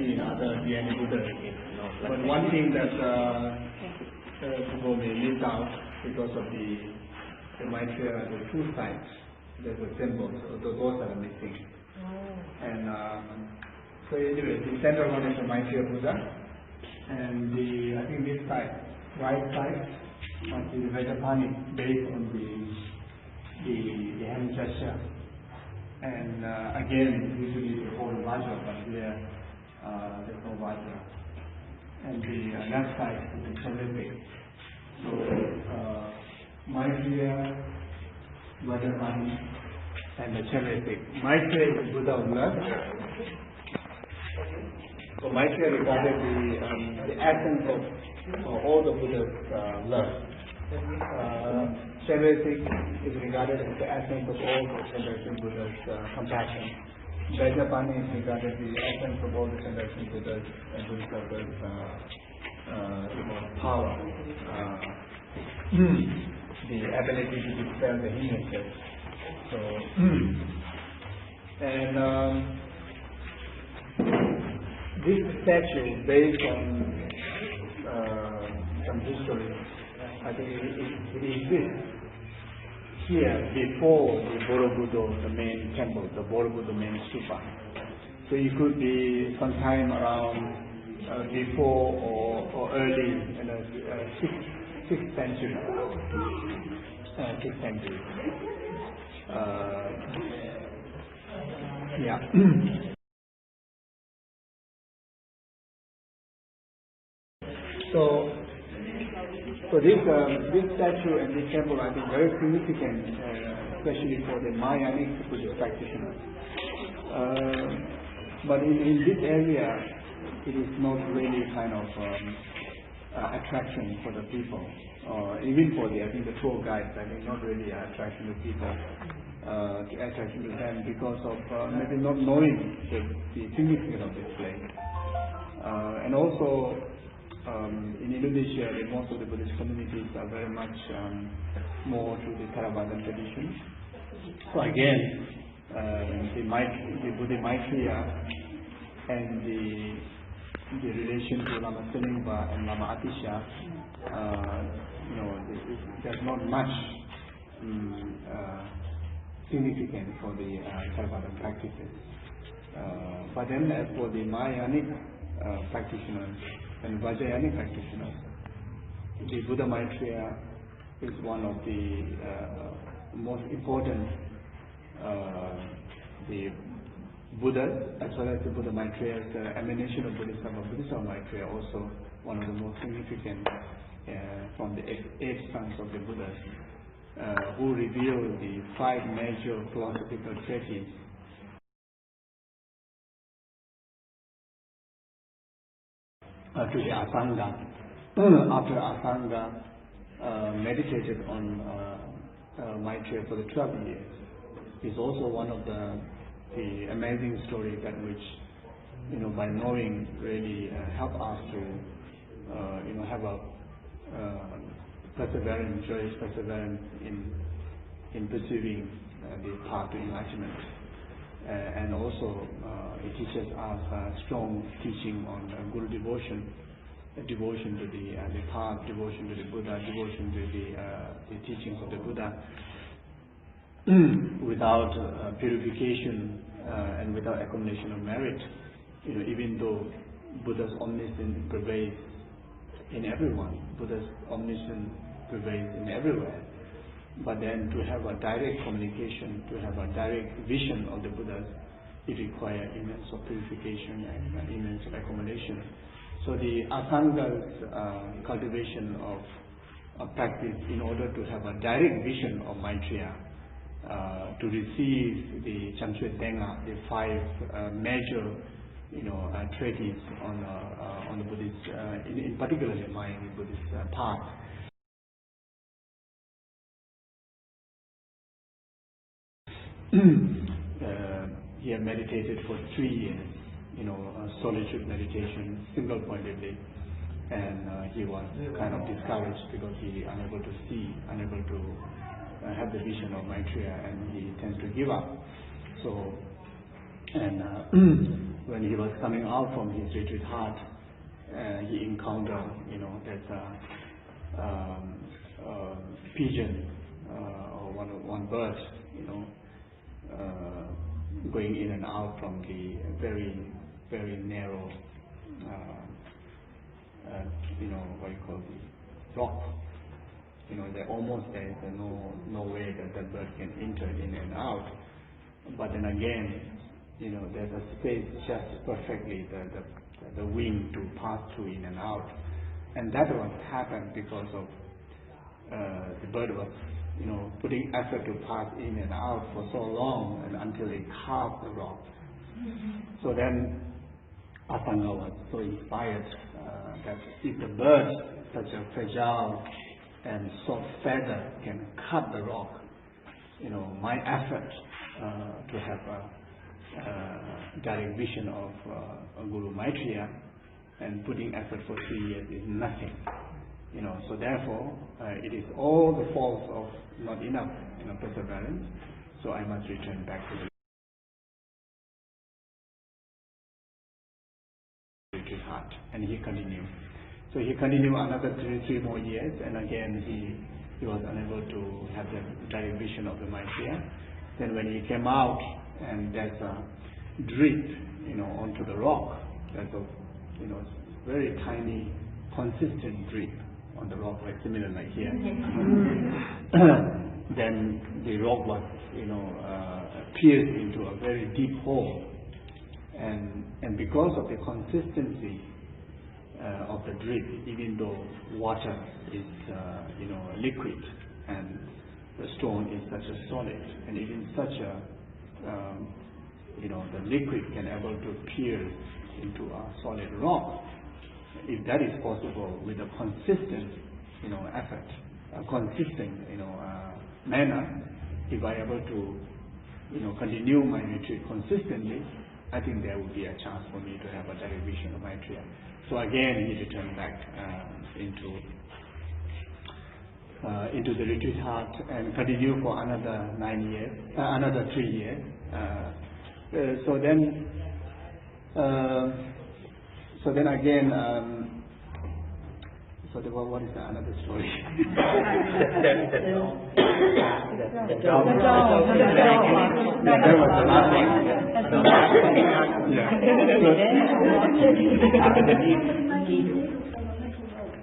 many other DNA Buddhas. But one thing that people may miss out because of the Maitreya, the two sides, there's a symbol, so those are missing. And so anyway, the center one is the Maitreya Buddha, and I think this side, right side, must be the Vajrapani based on the hand gesture. And again, usually the whole Vajra, but here there's no Vajra. And the left side is the terrific. So Maitreya, Vajrapani, and the terrific. Maitreya is Buddha of love. So Maitreya regarded the essence of all the Buddha's love. Terrific is regarded as the essence of all the Chandrakshana Buddha's compassion. Vajrapani is regarded as the essence of all the Chandrakshana Buddha's power, the ability to dispel the hindrances. So, and this statue, based on some history, I think it exists here before the Borobudur, the main temple, the Borobudur main stupa. So it could be sometime around before or early in the 6th century. 6th century. Yeah. So this statue and this temple, I think, very significant, especially for the Mahayanic Buddhist practitioners. But in this area, it is not really kind of attraction for the people, even for I think the tour guides. I think not really attraction to people, attraction to them because of maybe not knowing the significance of this place, and also. In Indonesia, most of the Buddhist communities are very much more to the Theravada tradition. So again, the Buddha Maitreya and the relation to Lama Seningpa and Lama Atisha, there's not much significance for the Theravada practices. But then as for the Mahayanic practitioners, and Vajrayanic practitioners, the Buddha Maitreya is one of the most important the Buddha, as well as the Buddha Maitreya, the emanation of Buddhism, Buddhism Maitreya, also one of the most significant from the 8 sons of the Buddhas, who revealed the 5 major philosophical treatises. To the Asanga. After Asanga meditated on Maitreya for the 12 years, is also one of the amazing stories that which, by knowing, really help us to, have a perseverance, joyous perseverance in pursuing the path to enlightenment. And also it teaches us strong teaching on Guru devotion, devotion to the path, devotion to the Buddha, devotion to the teachings of the Buddha. Without purification and without accumulation of merit, even though Buddha's omniscience prevails in everyone, Buddha's omniscience prevails in everywhere. But then to have a direct communication, to have a direct vision of the Buddhas, it requires immense of purification and immense of accumulation. So the Asanga's cultivation of practice in order to have a direct vision of Maitreya, to receive the Chamsue Tenga, the 5 major treatises on the Buddhist, in particular the Mahayana Buddhist path. He had meditated for 3 years, solitude meditation, single-pointedly, and he was kind of discouraged because he unable to see, unable to have the vision of Maitreya, and he tends to give up. So, and when he was coming out from his retreat hut, he encountered, there's a pigeon or one bird, going in and out from the very, very narrow, what you call the rock. There's no way that the bird can enter in and out. But then again, there's a space just perfectly, the wing to pass through in and out. And that was happened because of the bird was, putting effort to pass in and out for so long and until it carved the rock. So then Asanga was so inspired that if the bird, such a fragile and soft feather, can cut the rock, my effort to have a direct vision of Guru Maitreya and putting effort for 3 years is nothing. So therefore, it is all the fault of not enough perseverance. So I must return back to the retreat hut. And he continued. So he continued another three more years, and again he was unable to have the direct vision of the Maitreya. Then when he came out, and there's a drip, onto the rock. There's a, very tiny, consistent drip on the rock, like similar like here. Then the rock was, pierced into a very deep hole, and because of the consistency of the drip, even though water is, liquid, and the stone is such a solid, and even such a, the liquid can able to pierce into a solid rock. If that is possible with a consistent, effort, a consistent, manner, if I able to, continue my retreat consistently, I think there would be a chance for me to have a direct vision of Maitreya. So again, he returned back into the retreat hut and continued for another 9 years, another 3 years. So then again, what is another story? That was the last one.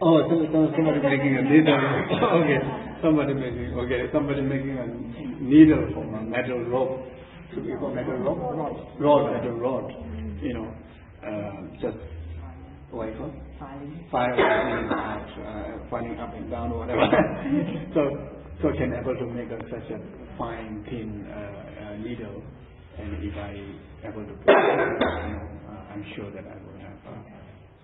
Oh, somebody making a needle. Okay, somebody making a needle from a metal rope. Should we call metal rope? Metal rod. Just what you call? Filing up and down or whatever. so can able to make such a fine thin needle, and if I able to put I'm sure that I will have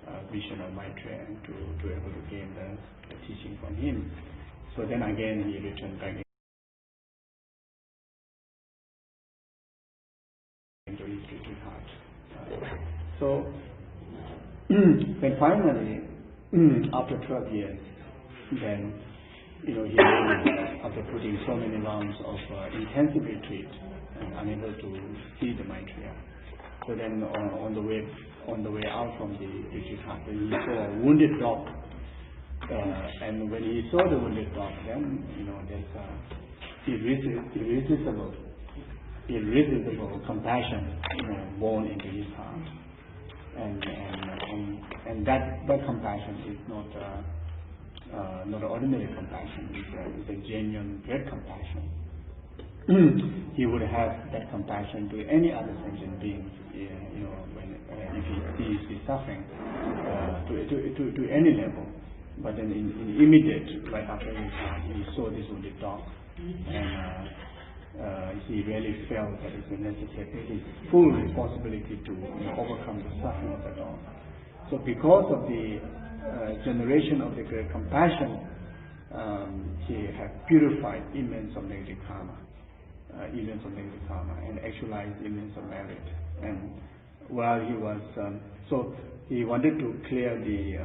a vision of Maitreya and to able to gain the teaching from him. So then again he returned back into his retreat hut. So then finally, after 12 years, then he after putting so many rounds of intensive retreat and unable to see the Maitreya. So then on the way out from the retreat hut, he saw a wounded dog, and when he saw the wounded dog, then there's irresistible compassion born into his heart, and that compassion is not ordinary compassion. It's a genuine, great compassion. He would have that compassion to any other sentient being, if he sees the suffering to any level. But then in immediate, right after he saw this wounded dog, and he really felt that it's necessary, his full responsibility to overcome the suffering of the dog. So because of the generation of the great compassion, he had purified immense of negative karma, and actualized immense of merit. And while he was, so he wanted to clear the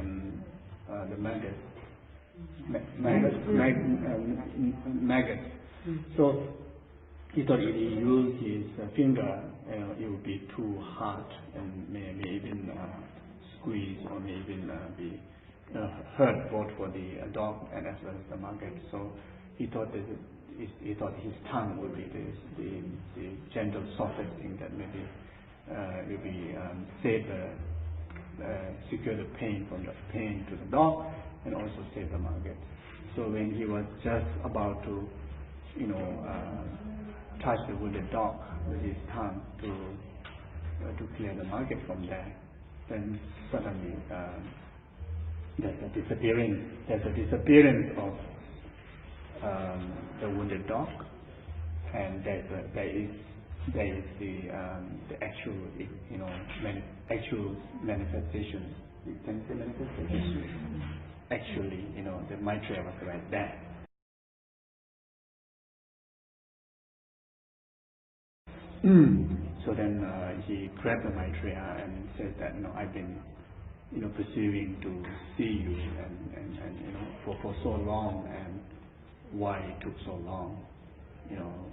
maggots. So he thought if he used his finger, it would be too hard and may even squeeze or may even be hurt both for the dog and as well as the market. So he thought his tongue would be the gentle, softest thing that maybe will be save secure the pain from the pain to the dog and also save the market. So when he was just about to, touch the wounded dog with his tongue to clear the market from there, then suddenly there's a disappearance of the wounded dog, and there is the actual actual manifestation. You can say manifestation. Actually, the Maitreya was right there. So then he grabbed the Maitreya and said that I've been pursuing to see you and for so long, and why it took so long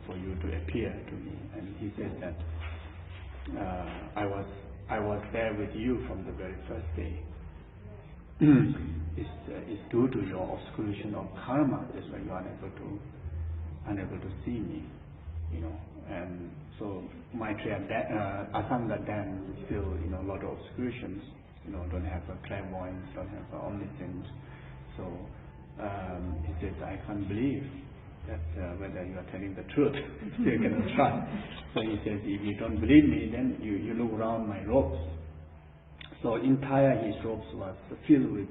for you to appear to me. And he said that I was there with you from the very first day. It's due to your obscuration of karma. That's why you are unable to see me. And so Maitreya Asanga then still a lot of obscurations. Don't have a clairvoyance, don't have a omniscience. So he says, I can't believe that whether you are telling the truth. Still cannot trust. So he says, if you don't believe me, then you look around my robes. So entire his robes was filled with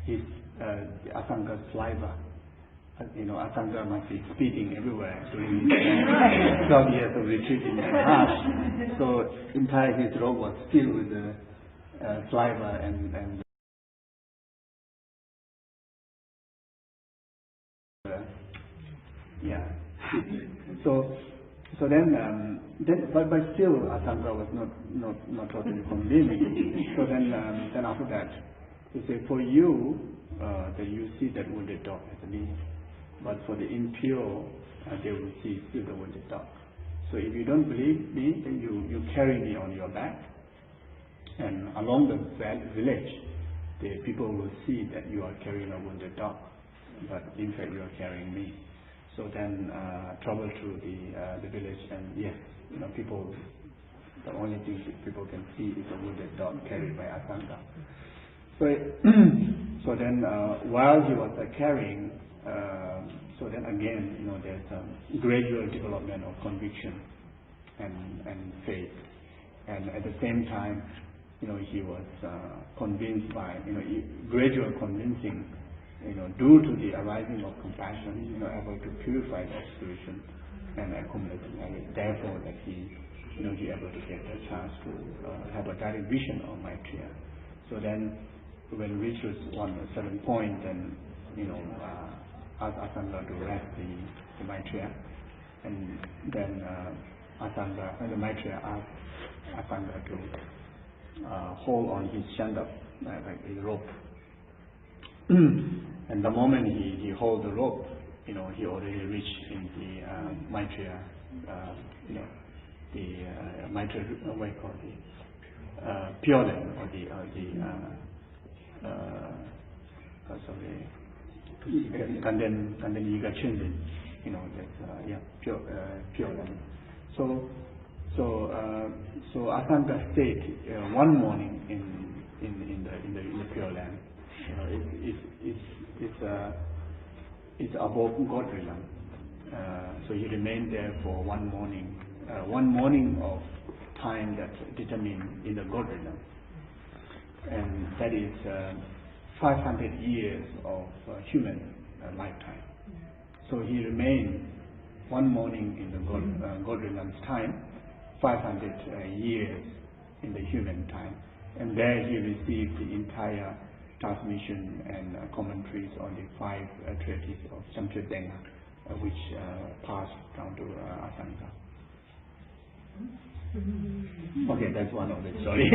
his Asanga's saliva. Asanga must be speeding everywhere during his 12 years of retreat in the heart. So entire his robe was filled with saliva and yeah. So then but still Asanga was not totally convincing. So then after that, he said, for you, that you see that wounded dog as me, but for the impure, they will see still the wounded dog. So if you don't believe me, then you carry me on your back, and along the village, the people will see that you are carrying a wounded dog, but in fact you are carrying me. So then travel through the village, and yes, people, the only thing people can see is a wounded dog carried by Asanga. So then while he was carrying, so then again, there's a gradual development of conviction and faith, and at the same time, he was convinced by gradual convincing, due to the arising of compassion, able to purify the obscuration and accumulate the merit. Therefore, that he able to get a chance to have a direct vision of Maitreya. So then, when we reaches one certain point, then ask Asanga to rest the Maitreya, and then Asanga and the Maitreya asked Asanga to hold on his shanda, like a rope. And the moment he hold the rope, he already reached in the Maitreya, the Maitreya, what you call the Pure Land, or Tenzin, Pure Land. So Asanga stayed one morning in the Pure Land. It's above God realm. So he remained there for one morning of time that determined in the God realm, and that is 500 years of human lifetime. So he remained one morning in the God realm's time, 500 years in the human time, and there he received the entire transmission and commentaries on the 5 treatises of Samchuddenga, which passed down to Asanga. Okay, that's one of the stories.